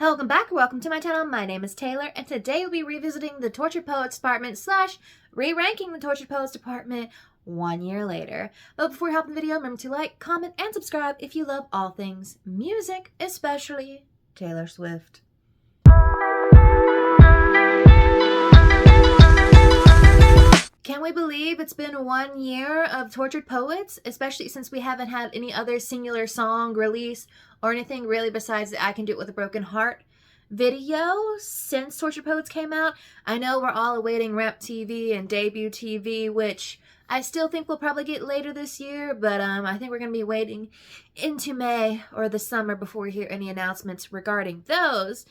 Welcome back or welcome to my channel. My name is Taylor, and today we'll be revisiting the Tortured Poets Department / re-ranking the Tortured Poets Department 1 year later. But before we hop in the video, remember to like, comment, and subscribe if you love all things music, especially Taylor Swift. Can we believe it's been 1 year of Tortured Poets, especially since we haven't had any other singular song release or anything really besides the I Can Do It With a Broken Heart video since Tortured Poets came out? I know we're all awaiting Rep TV and Debut TV, which I still think we'll probably get later this year, but I think we're going to be waiting into May or the summer before we hear any announcements regarding those.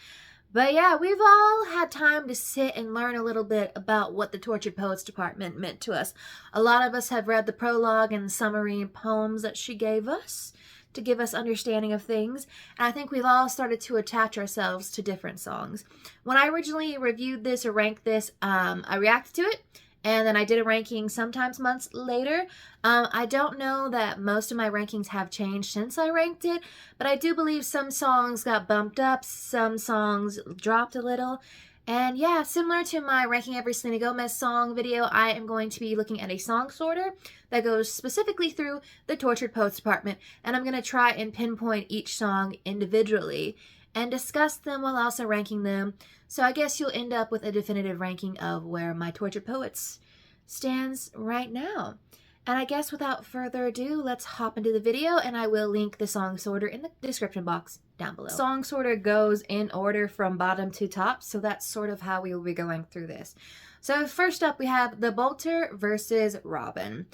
But yeah, we've all had time to sit and learn a little bit about what the Tortured Poets Department meant to us. A lot of us have read the prologue and summary poems that she gave us to give us understanding of things, and I think we've all started to attach ourselves to different songs. When I originally reviewed this or ranked this, I reacted to it, and then I did a ranking sometimes months later. I don't know that most of my rankings have changed since I ranked it, but I do believe some songs got bumped up, some songs dropped a little. And yeah, similar to my ranking every Selena Gomez song video, I am going to be looking at a song sorter that goes specifically through the Tortured Poets Department, and I'm going to try and pinpoint each song individually and discuss them while also ranking them. So I guess you'll end up with a definitive ranking of where my Tortured Poets stands right now. And I guess without further ado, let's hop into the video, and I will link the song sorter in the description box down below. Song sorter goes in order from bottom to top, so that's sort of how we will be going through this. So first up, we have The Bolter versus Robin.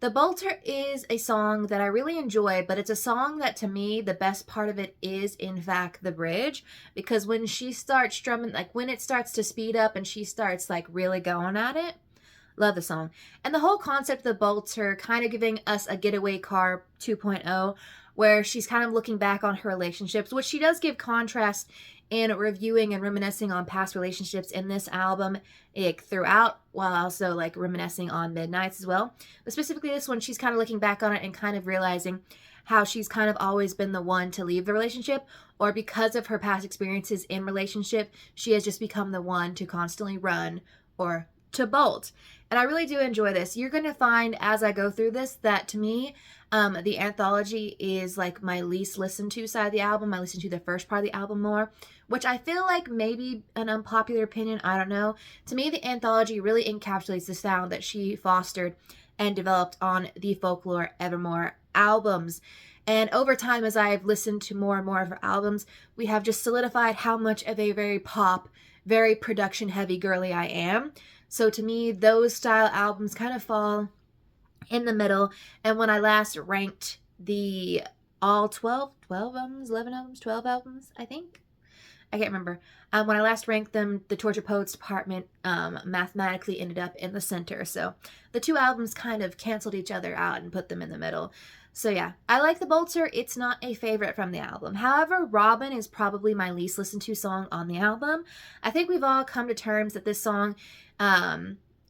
The Bolter is a song that I really enjoy, but it's a song that, to me, the best part of it is, in fact, the bridge. Because when she starts strumming, like when it starts to speed up and she starts like really going at it, love the song. And the whole concept of the Bolter kind of giving us a Getaway Car 2.0, where she's kind of looking back on her relationships, which she does give contrast in reviewing and reminiscing on past relationships in this album throughout, while also like reminiscing on Midnights as well. But specifically this one, she's kind of looking back on it and kind of realizing how she's kind of always been the one to leave the relationship, or because of her past experiences in relationship, she has just become the one to constantly run or to bolt. And I really do enjoy this. You're going to find as I go through this that, to me, the anthology is like my least listened to side of the album. I listen to the first part of the album more, which I feel like maybe an unpopular opinion, I don't know. To me, the anthology really encapsulates the sound that she fostered and developed on the Folklore Evermore albums. And over time, as I've listened to more and more of her albums, we have just solidified how much of a very pop, very production heavy girly I am. So to me, those style albums kind of fall in the middle. And when I last ranked the all 12 albums, 11 albums, 12 albums, I think, I can't remember. When I last ranked them, the Tortured Poets Department mathematically ended up in the center. So the two albums kind of canceled each other out and put them in the middle. So yeah, I like The Bolter. It's not a favorite from the album. However, Robin is probably my least listened to song on the album. I think we've all come to terms that this song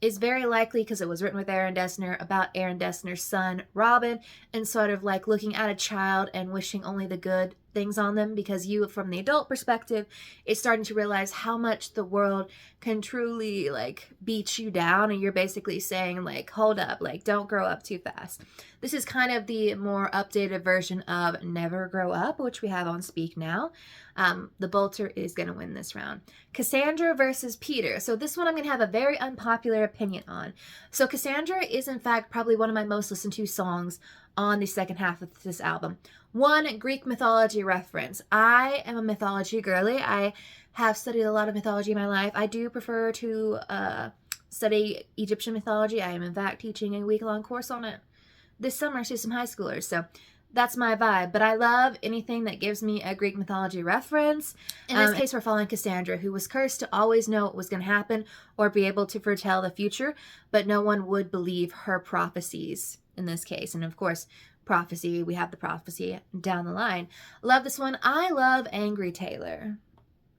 is very likely, because it was written with Aaron Dessner, about Aaron Dessner's son, Robin, and sort of like looking at a child and wishing only the good things on them, because you, from the adult perspective, is starting to realize how much the world can truly like beat you down, and you're basically saying like, hold up, like don't grow up too fast. This is kind of the more updated version of Never Grow Up, which we have on Speak Now. The Bolter is going to win this round. Cassandra versus Peter. So this one I'm going to have a very unpopular opinion on. So Cassandra is in fact probably one of my most listened to songs on the second half of this album. One, Greek mythology reference. I am a mythology girly. I have studied a lot of mythology in my life. I do prefer to study Egyptian mythology. I am in fact teaching a week-long course on it this summer to some high schoolers. So that's my vibe. But I love anything that gives me a Greek mythology reference. In this case, we're following Cassandra, who was cursed to always know what was going to happen or be able to foretell the future, but no one would believe her prophecies in this case. And of course, prophecy, we have the prophecy down the line. Love this one. I love Angry Taylor.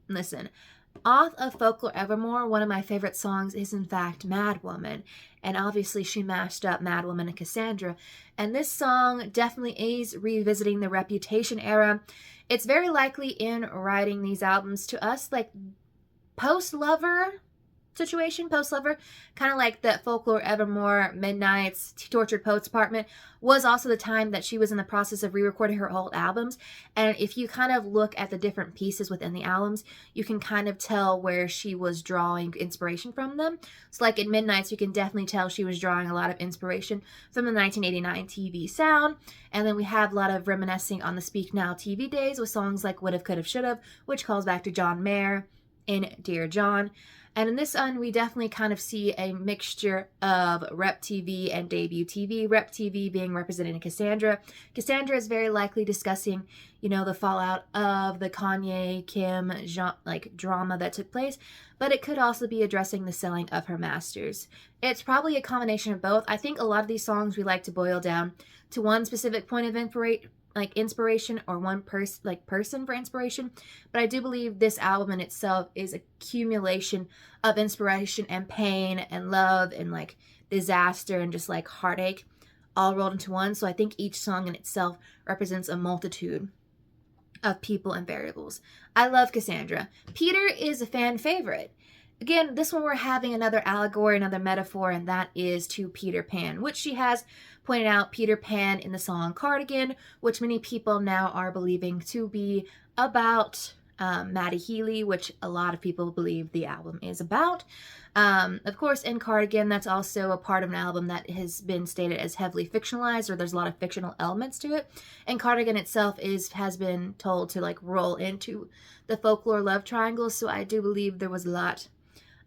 Listen, off of Folklore Evermore, one of my favorite songs is in fact Mad Woman, and obviously she mashed up Mad Woman and Cassandra, and this song definitely is revisiting the Reputation era. It's very likely in writing these albums to us, like post-Lover situation, post-Lover, kind of like that Folklore, Evermore, Midnight's, Tortured Poets Apartment, was also the time that she was in the process of re-recording her old albums. And if you kind of look at the different pieces within the albums, you can kind of tell where she was drawing inspiration from them. So like in Midnight's, you can definitely tell she was drawing a lot of inspiration from the 1989 TV sound. And then we have a lot of reminiscing on the Speak Now TV days with songs like Would've, Could've, Should've, which calls back to John Mayer in Dear John. And in this one, we definitely kind of see a mixture of Rep TV and debut TV. Rep TV being represented in Cassandra. Cassandra is very likely discussing, you know, the fallout of the Kanye, Kim, drama that took place, but it could also be addressing the selling of her masters. It's probably a combination of both. I think a lot of these songs we like to boil down to one specific point of inspiration or one person for inspiration, but I do believe this album in itself is accumulation of inspiration and pain and love and like disaster and just like heartache all rolled into one. So I think each song in itself represents a multitude of people and variables. I love Cassandra. Peter is a fan favorite. Again, this one we're having another allegory, another metaphor, and that is to Peter Pan, which she has pointed out Peter Pan in the song Cardigan, which many people now are believing to be about Maddie Healy, which a lot of people believe the album is about. Of course, in Cardigan, that's also a part of an album that has been stated as heavily fictionalized, or there's a lot of fictional elements to it. And Cardigan itself has been told to like roll into the folklore love triangle, so I do believe there was a lot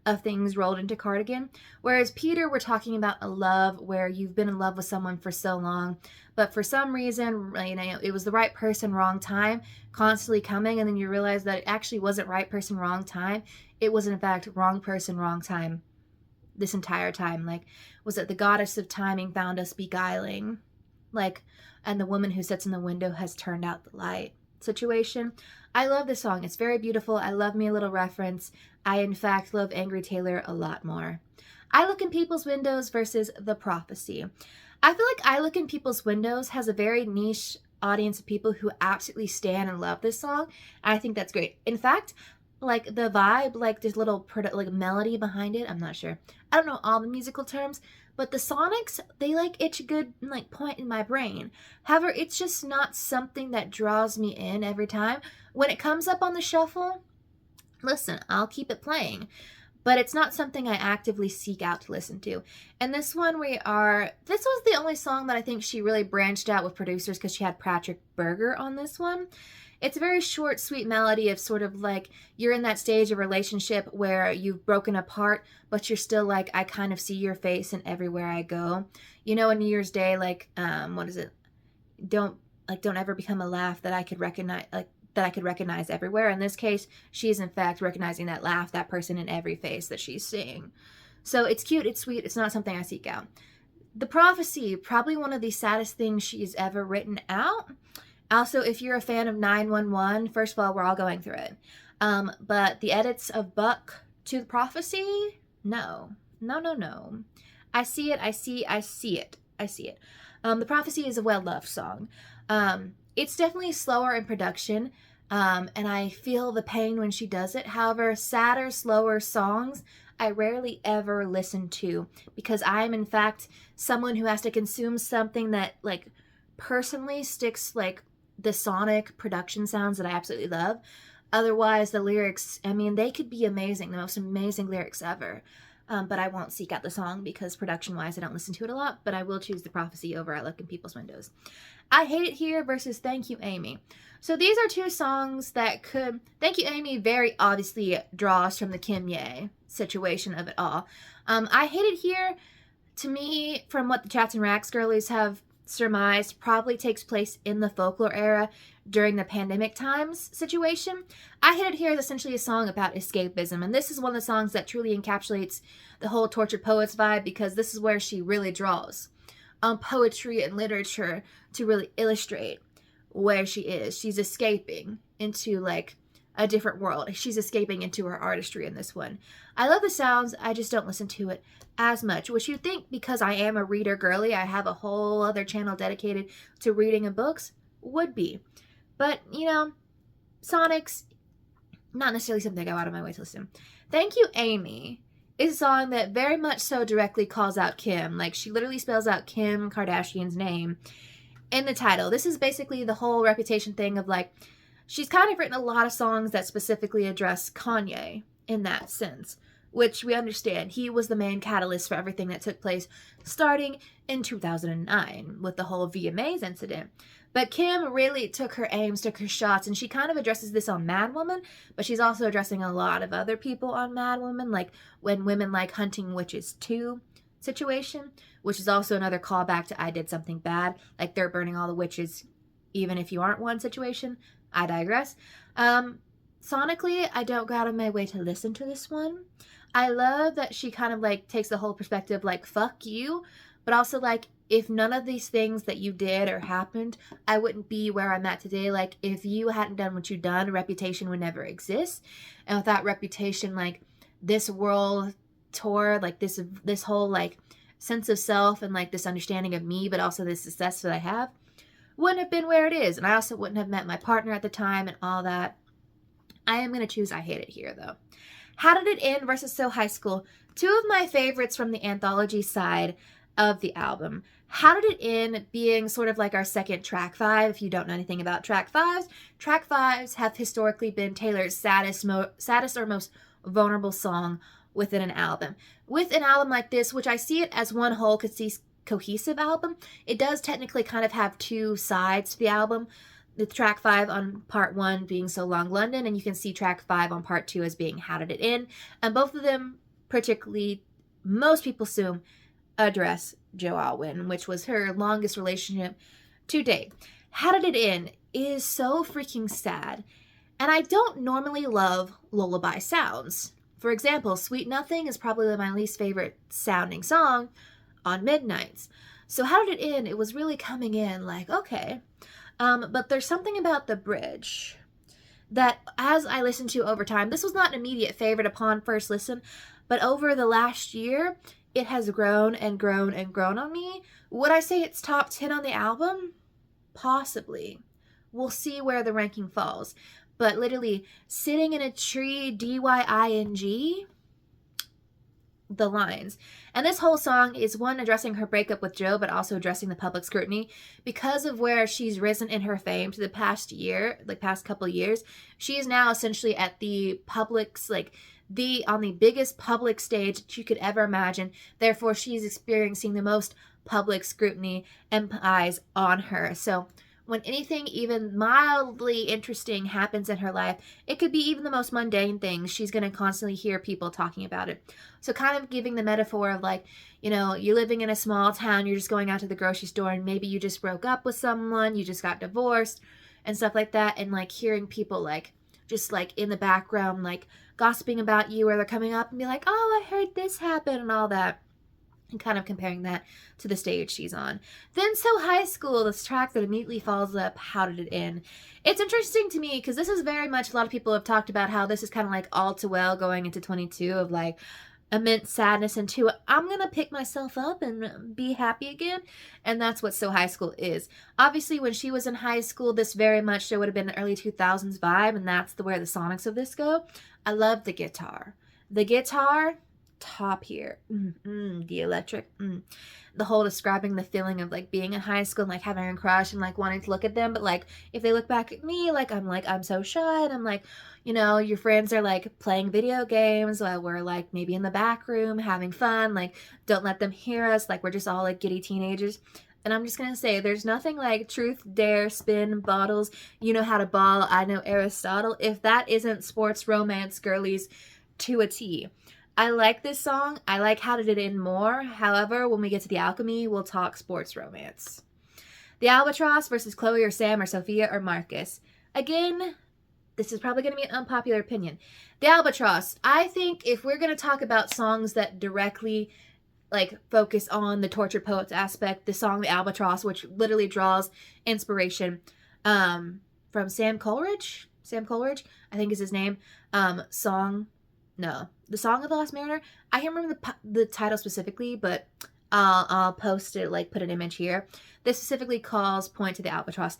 of things rolled into Cardigan. Whereas Peter, we're talking about a love where you've been in love with someone for so long, but for some reason, you know, it was the right person, wrong time, constantly coming, and then you realize that it actually wasn't right person, wrong time. It was in fact wrong person, wrong time this entire time. Like, was it the goddess of timing found us beguiling? Like, and the woman who sits in the window has turned out the light situation. I love this song. It's very beautiful. I love me a little reference. I, in fact, love Angry Taylor a lot more. I Look in People's Windows versus The Prophecy. I feel like I Look in People's Windows has a very niche audience of people who absolutely stand and love this song. I think that's great. In fact, like the vibe, like this little like melody behind it, I'm not sure. I don't know all the musical terms, but the sonics, they like itch a good like point in my brain. However, it's just not something that draws me in every time. When it comes up on the shuffle, listen, I'll keep it playing, but it's not something I actively seek out to listen to. And this one this was the only song that I think she really branched out with producers, because she had Patrick Berger on this one. It's a very short, sweet melody of sort of like you're in that stage of relationship where you've broken apart, but you're still like, I kind of see your face in everywhere I go. You know, on New Year's Day, like, what is it? Don't ever become a laugh that I could recognize everywhere. In this case, she's in fact recognizing that laugh, that person in every face that she's seeing. So it's cute, it's sweet, it's not something I seek out. The Prophecy, probably one of the saddest things she's ever written out. Also, if you're a fan of 911, first of all, we're all going through it. But the edits of Buck to The Prophecy, no. I see it. The Prophecy is a well-loved song. It's definitely slower in production, and I feel the pain when she does it. However, sadder, slower songs, I rarely ever listen to, because I'm, in fact, someone who has to consume something that, like, personally sticks, like, the sonic production sounds that I absolutely love. Otherwise, the lyrics, I mean, they could be amazing, the most amazing lyrics ever. But I won't seek out the song because production-wise, I don't listen to it a lot, but I will choose The Prophecy over I Look in People's Windows. I Hate It Here versus Thank You, Amy. So these are two songs that could... Thank You, Amy very obviously draws from the Kim Ye situation of it all. I Hate It Here, to me, from what the Chats and Racks girlies have surmised, probably takes place in the folklore era during the pandemic times situation. I Hate It Here is essentially a song about escapism, and this is one of the songs that truly encapsulates the whole Tortured Poets vibe, because this is where she really draws on poetry and literature to really illustrate where she is. She's escaping into like a different world. She's escaping into her artistry in this one. I love the sounds, I just don't listen to it as much, which you'd think because I am a reader girly, I have a whole other channel dedicated to reading and books, would be. But, you know, Sonics, not necessarily something I go out of my way to listen. Thank You, aIMee is a song that very much so directly calls out Kim. Like, she literally spells out Kim Kardashian's name in the title. This is basically the whole Reputation thing of like, she's kind of written a lot of songs that specifically address Kanye in that sense, which we understand. He was the main catalyst for everything that took place starting in 2009 with the whole VMAs incident. But Kim really took her aims, took her shots, and she kind of addresses this on Mad Woman, but she's also addressing a lot of other people on Mad Woman, like When Women Like Hunting Witches 2 situation, which is also another callback to I Did Something Bad, like they're burning all the witches even if you aren't one situation. I digress. Sonically, I don't go out of my way to listen to this one. I love that she kind of like takes the whole perspective like, fuck you, but also like, if none of these things that you did or happened, I wouldn't be where I'm at today. Like, if you hadn't done what you've done, Reputation would never exist. And without Reputation, like, this world tour, like this whole like sense of self and like this understanding of me, but also the success that I have, wouldn't have been where it is. And I also wouldn't have met my partner at the time and all that. I am going to choose I Hate It Here, though. How Did It End versus So High School. Two of my favorites from the anthology side of the album. How Did It End being sort of like our second track five. If you don't know anything about track fives have historically been Taylor's saddest or most vulnerable song within an album. With an album like this, which I see it as one whole cohesive album, it does technically kind of have two sides to the album. The track 5 on part 1 being So Long London, and you can see track 5 on part 2 as being How Did It End. And both of them, particularly, most people assume, address Jo Alwyn, which was her longest relationship to date. How Did It End is so freaking sad. And I don't normally love lullaby sounds. For example, Sweet Nothing is probably my least favorite sounding song on Midnights. So How Did It End? It was really coming in like, okay. But there's something about the bridge that as I listened to over time, this was not an immediate favorite upon first listen, but over the last year, it has grown and grown and grown on me. Would I say it's top 10 on the album? Possibly. We'll see where the ranking falls. But literally, Sitting in a Tree, DYING, the lines. And this whole song is one addressing her breakup with Joe, but also addressing the public scrutiny. Because of where she's risen in her fame to the past year, like past couple years, she is now essentially at the public's, like, on the biggest public stage that you could ever imagine. Therefore, she's experiencing the most public scrutiny and eyes on her. So when anything even mildly interesting happens in her life, it could be even the most mundane things, she's going to constantly hear people talking about it. So kind of giving the metaphor of like, you know, you're living in a small town, you're just going out to the grocery store, and maybe you just broke up with someone, you just got divorced and stuff like that, and like hearing people like just like in the background like gossiping about you, or they're coming up and be like, oh, I heard this happen and all that. And kind of comparing that to the stage she's on. Then So High School, this track that immediately follows up How Did It End. It's interesting to me because this is very much, a lot of people have talked about how this is kind of like All Too Well going into 22 of like immense sadness into I'm going to pick myself up and be happy again. And that's what So High School is. Obviously, when she was in high school, this very much so would have been an early 2000s vibe, and that's where the sonics of this go. I love the guitar. The guitar, top here. The electric. The whole describing the feeling of like being in high school and like having a crush and like wanting to look at them, but like if they look back at me, like I'm so shy, and I'm like, you know, your friends are like playing video games while we're like maybe in the back room having fun, like don't let them hear us, like we're just all like giddy teenagers. And I'm just gonna say, there's nothing like truth, dare, spin, bottles, you know how to ball, I know Aristotle, if that isn't sports romance girlies to a T. I like this song. I like How Did It End more. However, when we get to the Alchemy, we'll talk sports romance. The Albatross versus Chloe or Sam or Sophia or Marcus. Again, this is probably going to be an unpopular opinion. The Albatross. I think if we're going to talk about songs that directly like focus on the tortured poets aspect, the song The Albatross, which literally draws inspiration from Sam Coleridge, I think is his name, the Song of the Lost Mariner. I can't remember the title specifically, but I'll post it, like put an image here. This specifically calls point to the Albatross.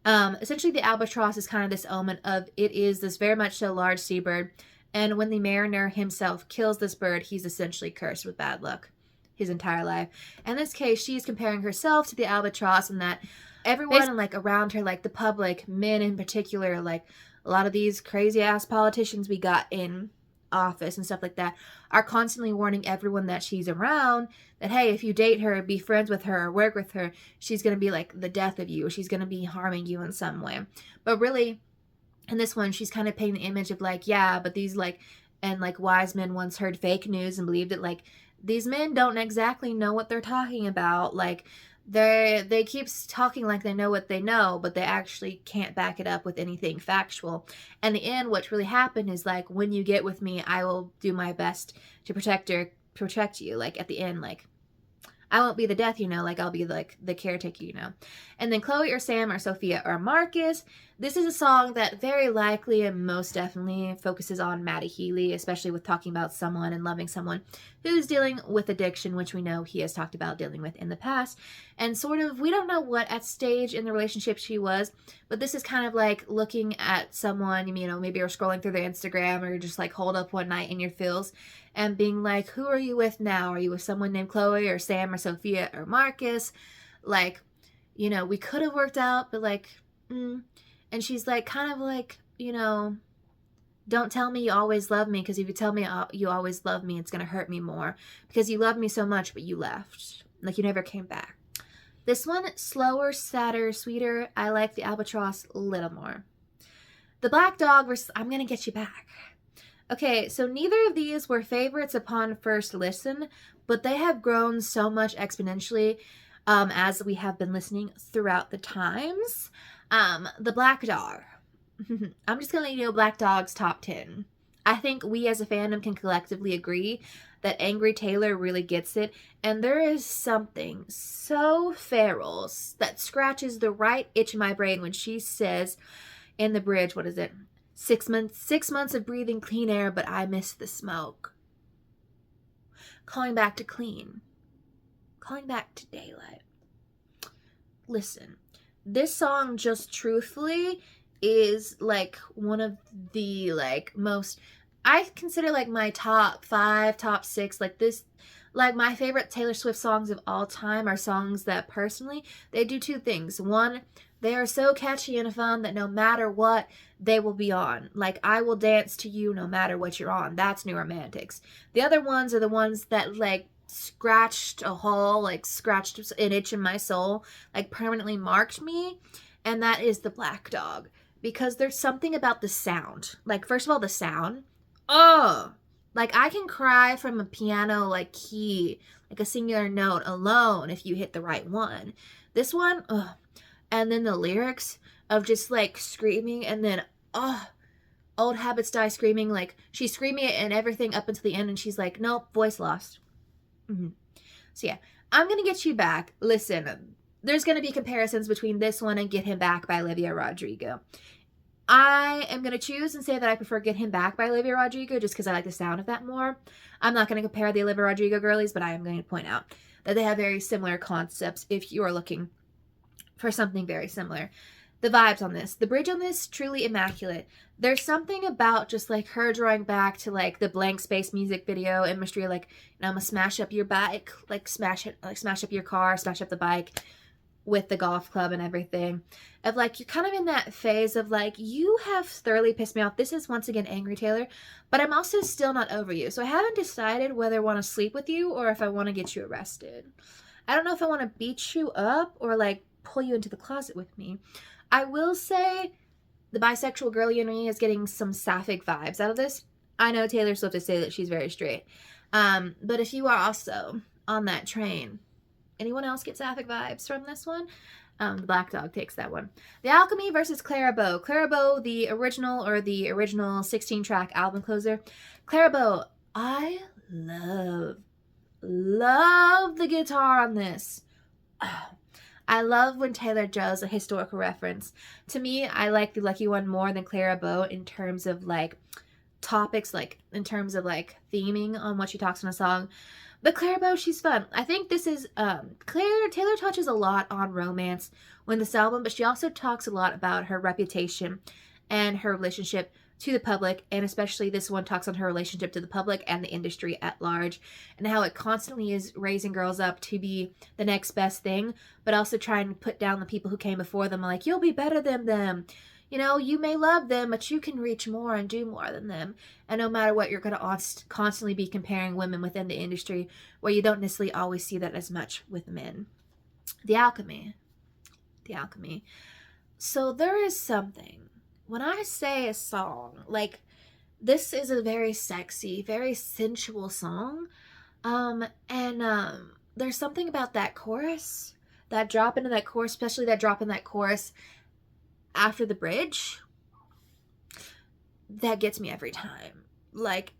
Essentially, the albatross is kind of this element of it is this very much so large seabird. And when the mariner himself kills this bird, he's essentially cursed with bad luck his entire life. In this case, she's comparing herself to the albatross, and that everyone like around her, like the public, men in particular, like a lot of these crazy ass politicians we got in office and stuff like that, are constantly warning everyone that she's around that, hey, if you date her, be friends with her, or work with her, she's going to be like the death of you, or she's going to be harming you in some way. But really, in this one, she's kind of painting the image of like, yeah, but these like, and like wise men once heard fake news and believed it. Like, these men don't exactly know what they're talking about. Like, they keep talking like they know what they know, but they actually can't back it up with anything factual. And the end, what really happened is like, when you get with me, I will do my best to protect you. Like at the end, like, I won't be the death, you know, like I'll be like the caretaker, you know. And then Chloe or Sam or Sophia or Marcus. This is a song that very likely and most definitely focuses on Matty Healy, especially with talking about someone and loving someone who's dealing with addiction, which we know he has talked about dealing with in the past. And sort of, we don't know what at stage in the relationship she was, but this is kind of like looking at someone, you know, maybe you're scrolling through their Instagram, or you're just like holed up one night in your feels and being like, who are you with now? Are you with someone named Chloe or Sam or Sophia or Marcus? Like, you know, we could have worked out, but like, And she's like, kind of like, you know, don't tell me you always love me, because if you tell me you always love me, it's going to hurt me more, because you love me so much, but you left. Like, you never came back. This one, slower, sadder, sweeter. I like the albatross a little more. The black dog versus I'm going to get you back. Okay, so neither of these were favorites upon first listen, but they have grown so much exponentially as we have been listening throughout the times. The black dog. I'm just going to let you know Black Dog's top 10. I think we as a fandom can collectively agree that Angry Taylor really gets it, and there is something so feral that scratches the right itch in my brain when she says in the bridge, what is it? 6 months of breathing clean air, but I miss the smoke. Calling back to clean. Calling back to daylight. Listen, this song just truthfully is like one of the like most, I consider like my top 5, top 6, like this, like my favorite Taylor Swift songs of all time are songs that personally, they do 2 things. One, they are so catchy and fun that no matter what, they will be on. Like, I will dance to you no matter what you're on. That's New Romantics. The other ones are the ones that like scratched a hole, like scratched an itch in my soul, like permanently marked me, and that is the Black Dog. Because there's something about the sound. Like, first of all, the sound. Oh! Like, I can cry from a piano, like, key, like a singular note alone if you hit the right one. This one, ugh. And then the lyrics of just, like, screaming, and then, old habits die screaming. Like, she's screaming it and everything up until the end, and she's like, nope, voice lost. So, yeah, I'm gonna get you back. Listen, there's gonna be comparisons between this one and Get Him Back by Olivia Rodrigo. I am going to choose and say that I prefer Get Him Back by Olivia Rodrigo just because I like the sound of that more. I'm not going to compare the Olivia Rodrigo girlies, but I am going to point out that they have very similar concepts if you are looking for something very similar. The vibes on this, the bridge on this, truly immaculate. There's something about just like her drawing back to like the Blank Space music video imagery, like, you know, I'm gonna smash up your bike, like smash up your car, smash up the bike with the golf club and everything. Of like, you're kind of in that phase of like, you have thoroughly pissed me off. This is once again Angry Taylor, but I'm also still not over you. So I haven't decided whether I want to sleep with you or if I want to get you arrested. I don't know if I want to beat you up or like pull you into the closet with me. I will say the bisexual girly in me is getting some sapphic vibes out of this. I know Taylor Swift to say that she's very straight. But if you are also on that train, anyone else get sapphic vibes from this one? The Black Dog takes that one. The aIMee versus Clara Bow. Clara Bow, the original 16-track album closer. Clara Bow, I love the guitar on this. I love when Taylor does a historical reference. To me, I like the Lucky One more than Clara Bow in terms of like topics, like in terms of like theming on what she talks in a song. But Clairbow, she's fun. I think this is Taylor touches a lot on romance when this album, but she also talks a lot about her reputation and her relationship to the public, and especially this one talks on her relationship to the public and the industry at large, and how it constantly is raising girls up to be the next best thing, but also trying to put down the people who came before them, like, you'll be better than them. You know, you may love them, but you can reach more and do more than them. And no matter what, you're going to constantly be comparing women within the industry, where you don't necessarily always see that as much with men. The Alchemy. The Alchemy. So there is something. When I say a song, like, this is a very sexy, very sensual song. There's something about that chorus, that drop into that chorus, especially that drop in that chorus after the bridge, that gets me every time. Like,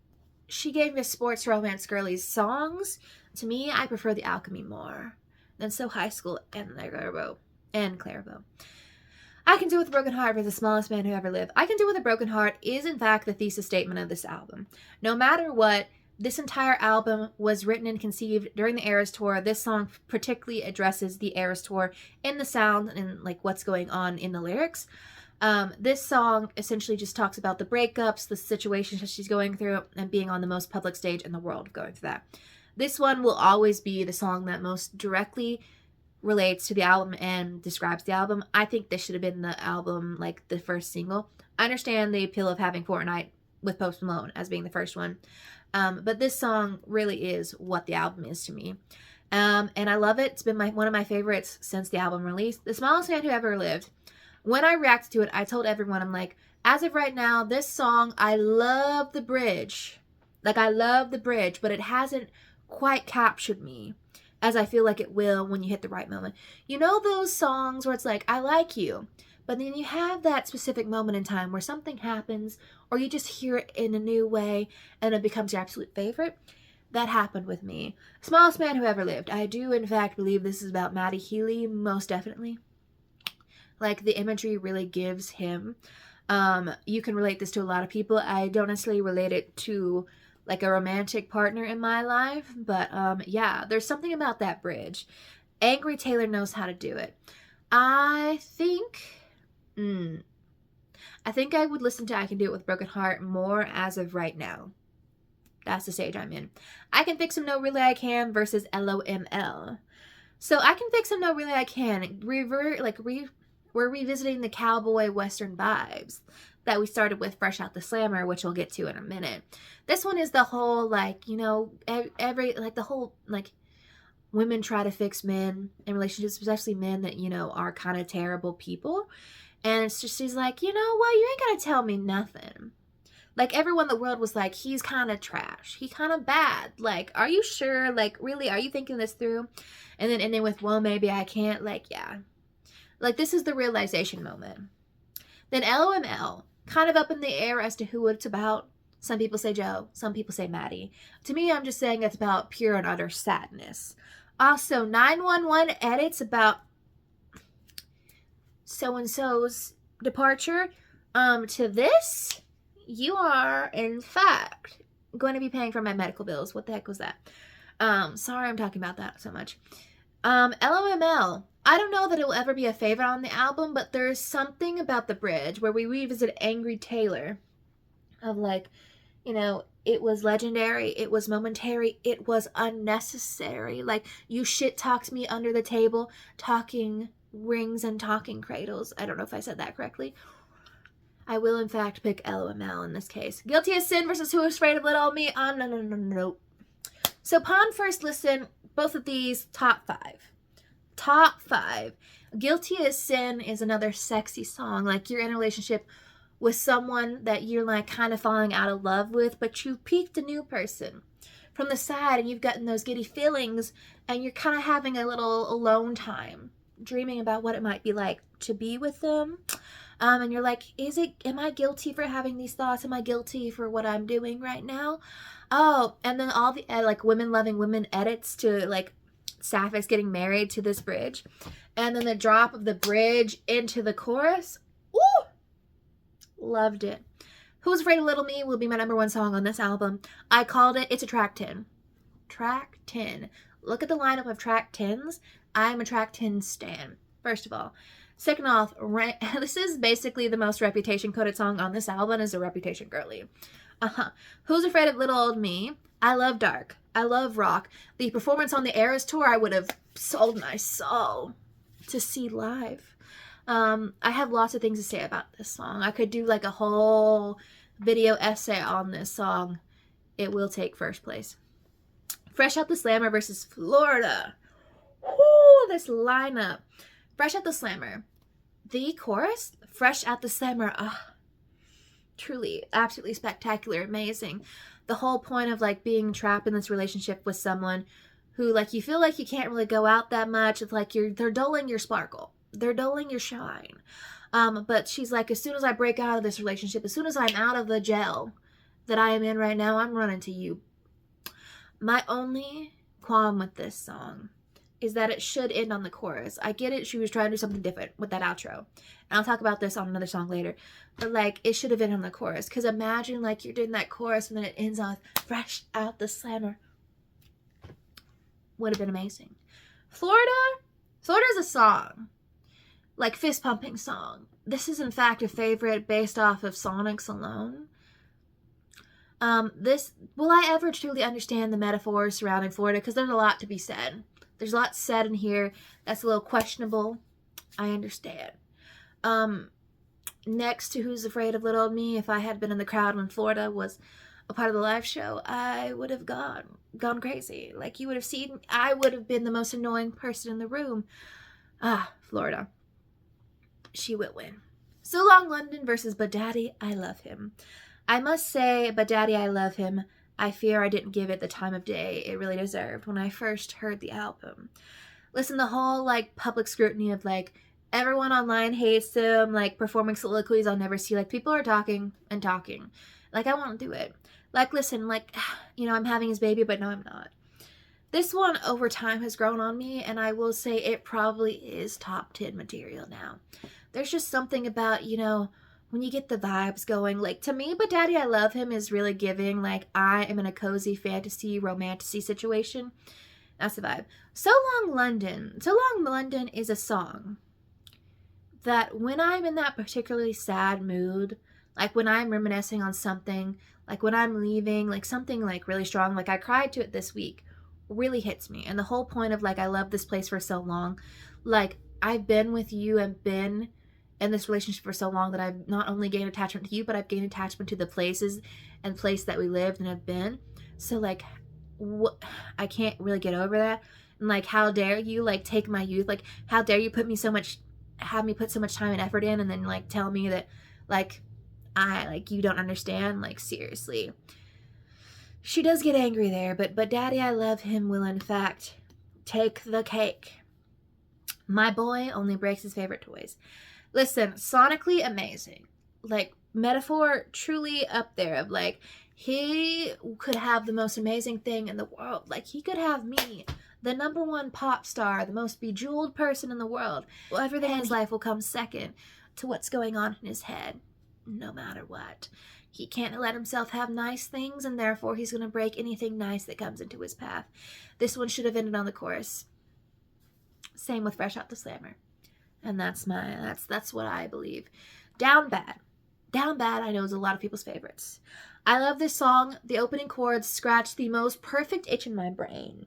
she gave me sports romance girlies songs. To me, I prefer The Alchemy more than So High School and Clairbow. I Can Do With a Broken Heart for The Smallest Man Who Ever Lived. I Can Do With a Broken Heart is in fact the thesis statement of this album. No matter what, this entire album was written and conceived during the Eras Tour. This song particularly addresses the Eras Tour in the sound and like what's going on in the lyrics. This song essentially just talks about the breakups, the situations that she's going through, and being on the most public stage in the world going through that. This one will always be the song that most directly relates to the album and describes the album. I think this should have been the album, like the first single. I understand the appeal of having Fortnite with Post Malone as being the first one. But this song really is what the album is to me. And I love it. It's been one of my favorites since the album release. The Smallest Man Who Ever Lived. When I reacted to it, I told everyone, I'm like, as of right now, this song, I love the bridge. Like, I love the bridge, but it hasn't quite captured me as I feel like it will when you hit the right moment. You know those songs where it's like, I like you, but then you have that specific moment in time where something happens, or you just hear it in a new way, and it becomes your absolute favorite? That happened with me. Smallest Man Who Ever Lived. I do, in fact, believe this is about Matty Healy, most definitely. Like, the imagery really gives him. You can relate this to a lot of people. I don't necessarily relate it to like a romantic partner in my life, but yeah, there's something about that bridge. Angry Taylor knows how to do it. I think I would listen to I Can Do It With Broken Heart more as of right now. That's the stage I'm in. I Can Fix Him No Really I Can versus LOML. So I Can Fix Him No Really I Can. We're revisiting the cowboy western vibes that we started with fresh out the slammer, which we'll get to in a minute. This one is the whole, like, you know, the whole, like, women try to fix men in relationships, especially men that, you know, are kind of terrible people. And it's just, she's like, you know what, you ain't gonna tell me nothing. Like, everyone in the world was like, he's kind of trash. He kind of bad. Like, are you sure? Like, really, are you thinking this through? And then ending with, well, maybe I can't. Like, yeah. Like, this is the realization moment. Then LOML, kind of up in the air as to who it's about. Some people say Joe, some people say Maddie. To me, I'm just saying it's about pure and utter sadness. Also, 911 edits about so-and-so's departure. To this, you are, in fact, going to be paying for my medical bills. What the heck was that? Sorry I'm talking about that so much. LOML. I don't know that it will ever be a favorite on the album, but there's something about the bridge where we revisit Angry Taylor of, like, you know, it was legendary, it was momentary, it was unnecessary. Like, you shit talked me under the table, talking rings and talking cradles. I don't know if I said that correctly. I will, in fact, pick LOML in this case. Guilty as Sin versus Who is Afraid of Little Me? No. So, upon first listen, both of these, top 5. Top 5. Guilty as Sin is another sexy song. Like, you're in a relationship with someone that you're, like, kind of falling out of love with, but you've piqued a new person from the side, and you've gotten those giddy feelings, and you're kind of having a little alone time, dreaming about what it might be like to be with them. And you're like, am I guilty for having these thoughts? Am I guilty for what I'm doing right now? Oh, and then all the, like, women loving women edits to, like, Sapphics getting married to this bridge. And then the drop of the bridge into the chorus. Ooh! Loved it. Who's Afraid of Little Me will be my number 1 song on this album. I called it. It's a track 10. Track 10. Look at the lineup of track 10s. I'm a track 10 stan, first of all. Second off, this is basically the most reputation-coded song on this album is a Reputation girly. Who's Afraid of Little Old Me? I love dark. I love rock. The performance on the Eras tour, I would have sold my soul to see live. I have lots of things to say about this song. I could do like a whole video essay on this song. It will take first place. Fresh Out the Slammer versus Florida. Woo, this lineup. Fresh Out the Slammer. The chorus, Fresh Out the Slammer. Truly, absolutely spectacular, amazing. The whole point of like being trapped in this relationship with someone who like you feel like you can't really go out that much. It's like they're dulling your sparkle. They're dulling your shine. But she's like, as soon as I break out of this relationship, as soon as I'm out of the jail that I am in right now, I'm running to you. My only qualm with this song is that it should end on the chorus. I get it, she was trying to do something different with that outro. And I'll talk about this on another song later. But like, it should have ended on the chorus. Because imagine like you're doing that chorus and then it ends on Fresh Out the Slammer. Would have been amazing. Florida's a song. Like fist pumping song. This is in fact a favorite based off of Sonics alone. Will I ever truly understand the metaphors surrounding Florida? Because there's a lot to be said. There's a lot said in here that's a little questionable. I understand. Next to Who's Afraid of Little Old Me, if I had been in the crowd when Florida was a part of the live show, I would have gone crazy. Like you would have seen, I would have been the most annoying person in the room. Florida. She will win. So Long London versus But Daddy, I Love Him. I must say, But Daddy, I Love Him, I fear I didn't give it the time of day it really deserved when I first heard the album. Listen, the whole, like, public scrutiny of, like, everyone online hates him, like, performing soliloquies I'll never see. Like, people are talking and talking. Like, I won't do it. Like, listen, like, you know, I'm having his baby, but no, I'm not. This one, over time, has grown on me, and I will say it probably is top 10 material now. There's just something about, you know, when you get the vibes going, like, to me, But Daddy, I Love Him is really giving, like, I am in a cozy fantasy, romantasy situation. That's the vibe. So Long London is a song that when I'm in that particularly sad mood, like when I'm reminiscing on something, like when I'm leaving, like something like really strong, like I cried to it this week, really hits me. And the whole point of like, I love this place for so long, like I've been with you and been in this relationship for so long that I've not only gained attachment to you, but I've gained attachment to the places and place that we lived and have been. So like, I can't really get over that. And like, how dare you like take my youth? Like, how dare you have me put so much time and effort in and then like tell me that like, you don't understand? Like, seriously. She does get angry there, but Daddy, I Love Him will in fact take the cake. My boy only breaks his favorite toys. Listen, sonically amazing. Like, metaphor truly up there of like, he could have the most amazing thing in the world. Like, he could have me, the #1 pop star, the most bejeweled person in the world. Well, everything in his life will come second to what's going on in his head, no matter what. He can't let himself have nice things, and therefore he's going to break anything nice that comes into his path. This one should have ended on the chorus. Same with Fresh Out the Slammer. And that's what I believe. Down Bad. Down Bad, I know, is a lot of people's favorites. I love this song. The opening chords scratch the most perfect itch in my brain.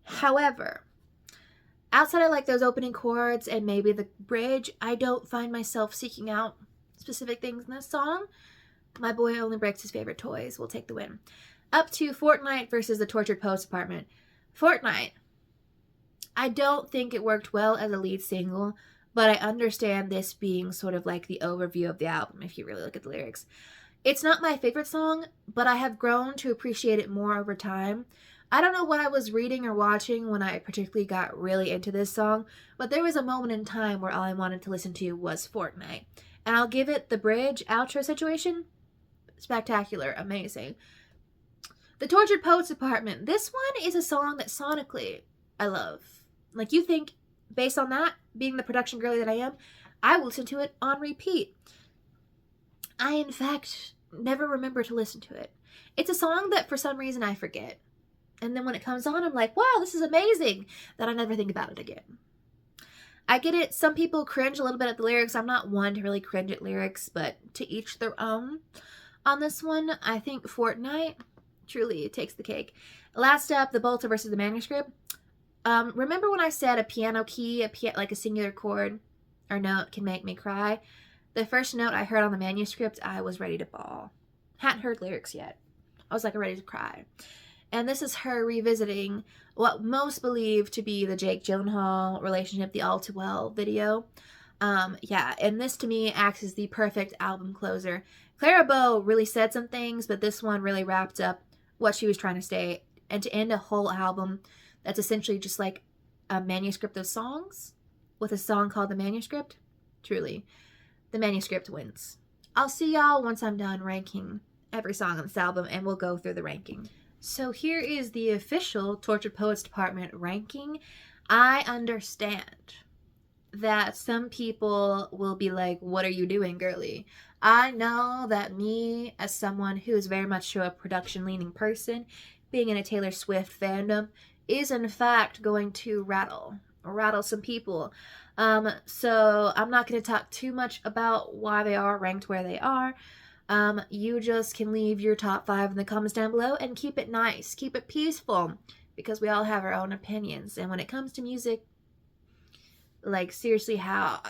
However, outside of like those opening chords and maybe the bridge, I don't find myself seeking out specific things in this song. My boy only breaks his favorite toys will take the win. Up to Fortnite versus the Tortured Poets Department. Fortnite. I don't think it worked well as a lead single, but I understand this being sort of like the overview of the album if you really look at the lyrics. It's not my favorite song, but I have grown to appreciate it more over time. I don't know what I was reading or watching when I particularly got really into this song, but there was a moment in time where all I wanted to listen to was Fortnite. And I'll give it the bridge outro situation. Spectacular, amazing. The Tortured Poets Department. This one is a song that sonically I love. Like, you think, based on that, being the production girly that I am, I will listen to it on repeat. I, in fact, never remember to listen to it. It's a song that for some reason I forget. And then when it comes on, I'm like, wow, this is amazing. Then I never think about it again. I get it. Some people cringe a little bit at the lyrics. I'm not one to really cringe at lyrics, but to each their own. On this one, I think Fortnite truly takes the cake. Last up, the Bolter versus the Manuscript. Remember when I said a piano key, like a singular chord or note can make me cry? The first note I heard on the Manuscript, I was ready to bawl. Hadn't heard lyrics yet. I was like ready to cry. And this is her revisiting what most believe to be the Jake Gyllenhaal relationship, the All Too Well video. Yeah, and this to me acts as the perfect album closer. Clara Bow really said some things, but this one really wrapped up what she was trying to say. And to end a whole album that's essentially just like a manuscript of songs with a song called The Manuscript, truly, The Manuscript wins. I'll see y'all once I'm done ranking every song on this album, and we'll go through the ranking. So here is the official Tortured Poets Department ranking. I understand that some people will be like, what are you doing, girly? I know that me, as someone who is very much a production-leaning person, being in a Taylor Swift fandom, is in fact going to rattle some people. So I'm not going to talk too much about why they are ranked where they are. You just can leave your top 5 in the comments down below and keep it nice, keep it peaceful, because we all have our own opinions. And when it comes to music, like seriously, how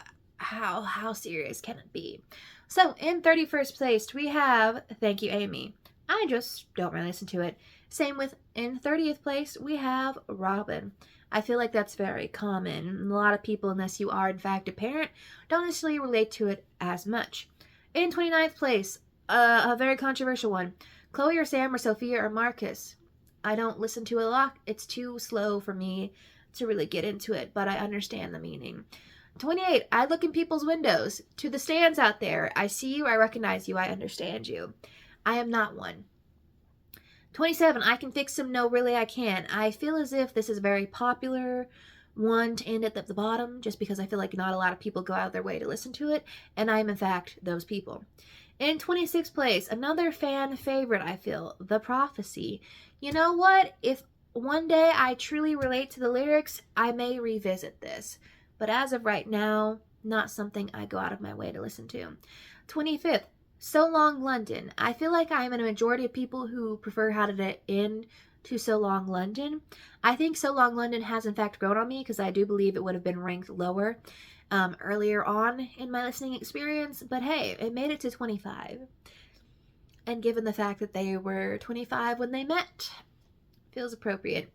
serious can it be? So in 31st place, we have Thank You, aIMee. I just don't really listen to it. Same with in 30th place, we have Robin. I feel like that's very common. A lot of people, unless you are in fact a parent, don't necessarily relate to it as much. In 29th place, a very controversial one. Chloe or Sam or Sophia or Marcus. I don't listen to it a lot. It's too slow for me to really get into it, but I understand the meaning. 28, I look in people's windows. To the stands out there, I see you, I recognize you, I understand you. I am not one. 27, I can fix them. No, really, I can't. I feel as if this is a very popular one to end at the bottom, just because I feel like not a lot of people go out of their way to listen to it, and I am in fact those people. In 26th place, another fan favorite, I feel, The Prophecy. You know what? If one day I truly relate to the lyrics, I may revisit this. But as of right now, not something I go out of my way to listen to. 25th, So Long London. I feel like I'm in a majority of people who prefer How Did It End to So Long London. I think So Long London has in fact grown on me, because I do believe it would have been ranked lower earlier on in my listening experience. But hey, it made it to 25. And given the fact that they were 25 when they met, feels appropriate.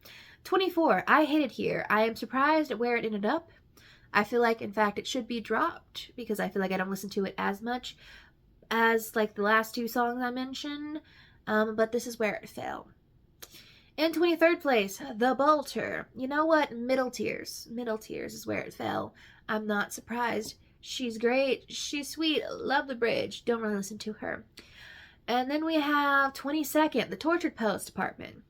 24, I Hate It Here. I am surprised at where it ended up. I feel like, in fact, it should be dropped, because I feel like I don't listen to it as much as like the last 2 songs I mentioned, but this is where it fell. In 23rd place, The Bolter. You know what? Middle Tears. Middle Tears is where it fell. I'm not surprised. She's great. She's sweet. Love the bridge. Don't really listen to her. And then we have 22nd, The Tortured Poets Department.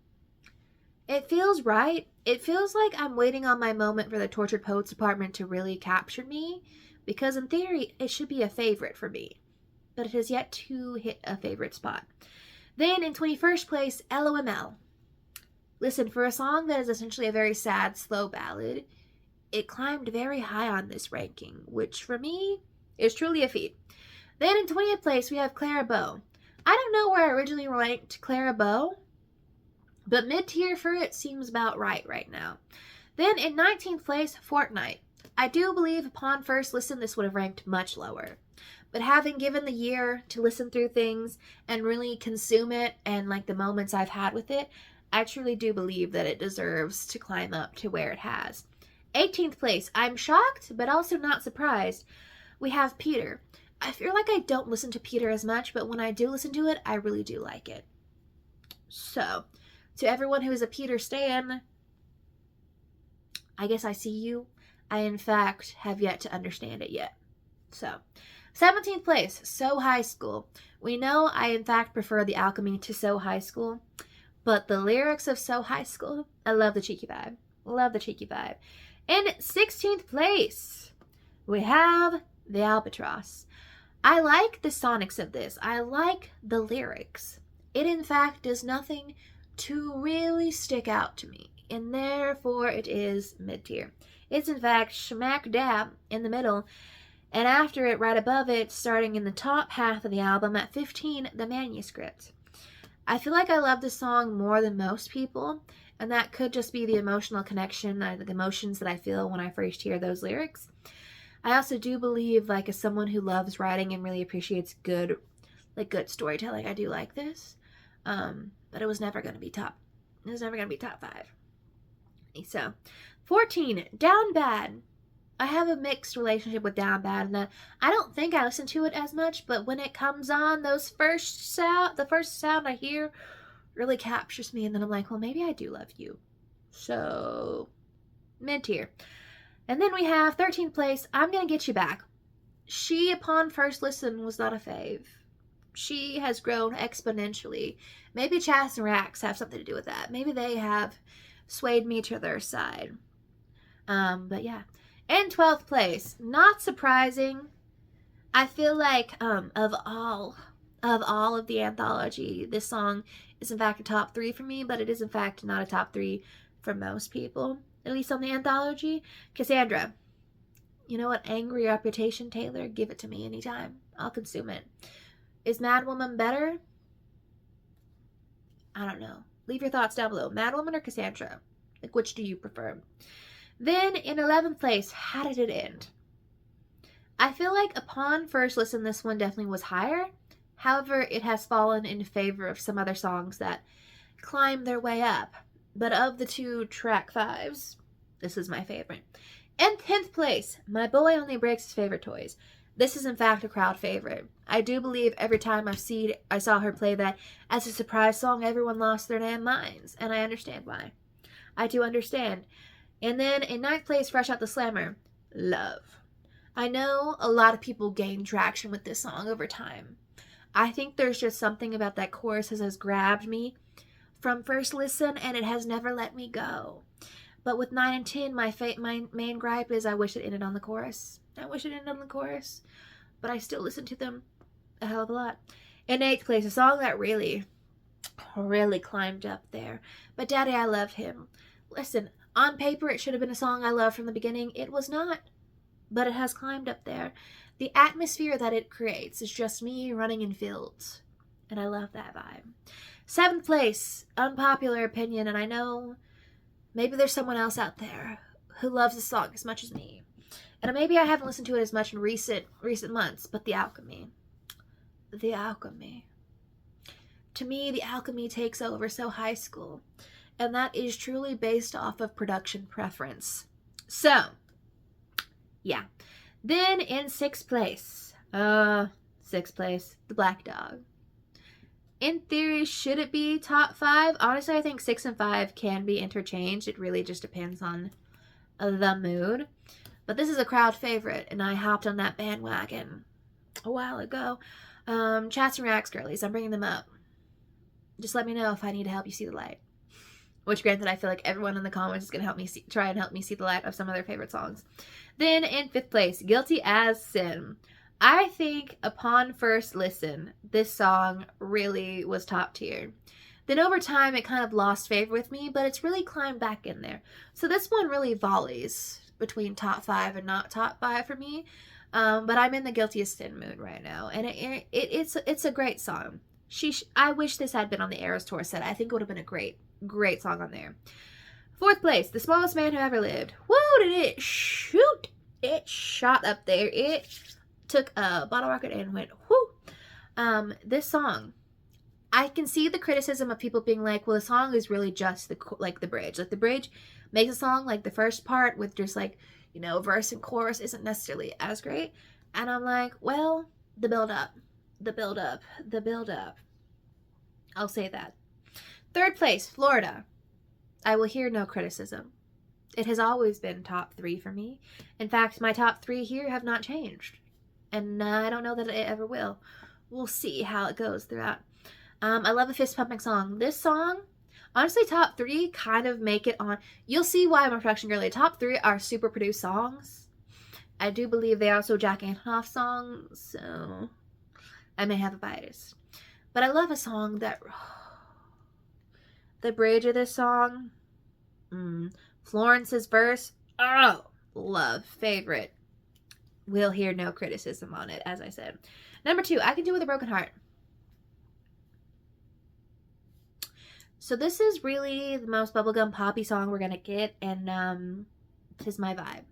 It feels right. It feels like I'm waiting on my moment for the Tortured Poets Department to really capture me, because in theory, it should be a favorite for me, but it has yet to hit a favorite spot. Then in 21st place, LOML. Listen, for a song that is essentially a very sad, slow ballad, it climbed very high on this ranking, which for me is truly a feat. Then in 20th place, we have Clara Bow. I don't know where I originally ranked Clara Bow, but mid-tier for it seems about right now. Then in 19th place, Fortnite. I do believe upon first listen, this would have ranked much lower. But having given the year to listen through things and really consume it, and like the moments I've had with it, I truly do believe that it deserves to climb up to where it has. 18th place, I'm shocked, but also not surprised. We have Peter. I feel like I don't listen to Peter as much, but when I do listen to it, I really do like it. So, to everyone who is a Peter stan, I guess I see you. I, in fact, have yet to understand it yet. So, 17th place, So High School. We know I, in fact, prefer the Alchemy to So High School, but the lyrics of So High School, I love the cheeky vibe. Love the cheeky vibe. In 16th place, we have The Albatross. I like the sonics of this. I like the lyrics. It in fact does nothing to really stick out to me, and therefore it is mid-tier. It's in fact smack dab in the middle, and after it, right above it, starting in the top half of the album at 15, the manuscript. I feel like I love this song more than most people, and that could just be the emotional connection, the emotions that I feel when I first hear those lyrics. I also do believe, like, as someone who loves writing and really appreciates good storytelling, I do like this. But it was never going to be top. It was never going to be top 5. So, 14, Down Bad. I have a mixed relationship with Down Bad in that I don't think I listen to it as much, but when it comes on, the first sound I hear really captures me, and then I'm like, well, maybe I do love you. So, mid-tier. And then we have 13th place, I'm Gonna Get You Back. She, upon first listen, was not a fave. She has grown exponentially. Maybe Chas and Rax have something to do with that. Maybe they have swayed me to their side. But yeah. In 12th place, not surprising. I feel like of all of the anthology, this song is in fact a top 3 for me, but it is in fact not a top 3 for most people, at least on the anthology. Cassandra. You know what? Angry Reputation, Taylor? Give it to me anytime. I'll consume it. Is Mad Woman better? I don't know. Leave your thoughts down below. Mad Woman or Cassandra? Like, which do you prefer? Then, in 11th place, How Did It End? I feel like upon first listen, this one definitely was higher. However, it has fallen in favor of some other songs that climb their way up. But of the 2 track 5s, this is my favorite. In 10th place, My Boy Only Breaks His Favorite Toys. This is in fact a crowd favorite. I do believe every time I saw her play that as a surprise song, everyone lost their damn minds. And I understand why. I do understand. And then in 9th place, fresh out the slammer, Love. I know a lot of people gain traction with this song over time. I think there's just something about that chorus that has grabbed me from first listen, and it has never let me go. But with 9 and 10, my main gripe is I wish it ended on the chorus. I wish it ended on the chorus, but I still listen to them a hell of a lot. In 8th place, a song that really climbed up there. But Daddy, I Love Him. Listen, on paper, it should have been a song I loved from the beginning. It was not, but it has climbed up there. The atmosphere that it creates is just me running in fields, and I love that vibe. 7th place, unpopular opinion, and I know maybe there's someone else out there who loves the song as much as me. And maybe I haven't listened to it as much in recent months, but The Alchemy. The Alchemy. To me, The Alchemy takes over so high school. And that is truly based off of production preference. So, yeah. Then in 6th place. 6th place, The Black Dog. In theory, should it be top 5? Honestly, I think 6 and 5 can be interchanged. It really just depends on the mood. But this is a crowd favorite, and I hopped on that bandwagon a while ago. Chats and Rax girlies, I'm bringing them up. Just let me know if I need to help you see the light. Which, granted, I feel like everyone in the comments is going to help me try and help me see the light of some of their favorite songs. Then, in 5th place, Guilty as Sin. I think, upon first listen, this song really was top tier. Then over time, it kind of lost favor with me, but it's really climbed back in there. So this one really volleys between top 5 and not top 5 for me. But I'm in the Guilty as Sin mood right now, and it's a great song. I wish this had been on the Eras Tour set. I think it would have been a great song on there. 4th place, The Smallest Man Who Ever Lived. Whoa, did it shoot? It shot up there. It took a bottle rocket and went whoo. This song, I can see the criticism of people being like, well, the song is really just the bridge. Like, the bridge makes a song, like, the first part with just, like, you know, verse and chorus isn't necessarily as great. And I'm like, well, the build up. I'll say that. 3rd place, Florida. I will hear no criticism. It has always been top 3 for me. In fact, my top 3 here have not changed. And I don't know that it ever will. We'll see how it goes throughout. I love the fist pumping song. This song, honestly, top 3 kind of make it on. You'll see why I'm a production girly. Top 3 are super produced songs. I do believe they also Jack Antonoff songs, so I may have a bias. But I love a song that... the bridge of this song, Florence's verse, oh, love, favorite. We'll hear no criticism on it, as I said. Number 2, I Can Do With a Broken Heart. So this is really the most bubblegum poppy song we're going to get, and tis my vibe.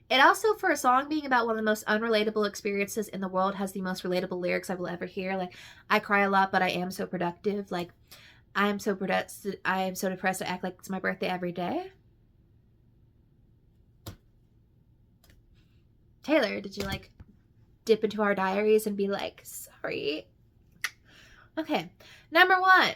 It also, for a song being about one of the most unrelatable experiences in the world, has the most relatable lyrics I will ever hear. Like, I cry a lot, but I am so productive. Like, I am so depressed I act like it's my birthday every day. Taylor, did you like dip into our diaries and be like, sorry? Okay, number 1,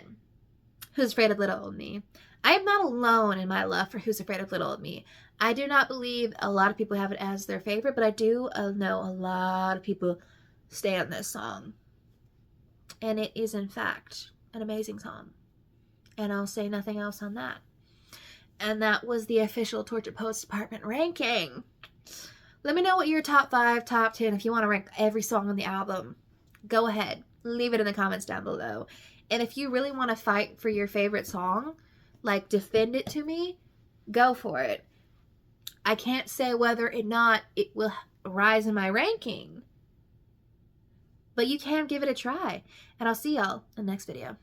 Who's Afraid of Little Old Me? I am not alone in my love for Who's Afraid of Little Old Me. I do not believe a lot of people have it as their favorite, but I do know a lot of people stand this song. And it is, in fact, an amazing song. And I'll say nothing else on that. And that was the official Tortured Poets Department ranking. Let me know what your top 5, top 10, if you want to rank every song on the album. Go ahead. Leave it in the comments down below. And if you really want to fight for your favorite song, like defend it to me, go for it. I can't say whether or not it will rise in my ranking, but you can give it a try. And I'll see y'all in the next video.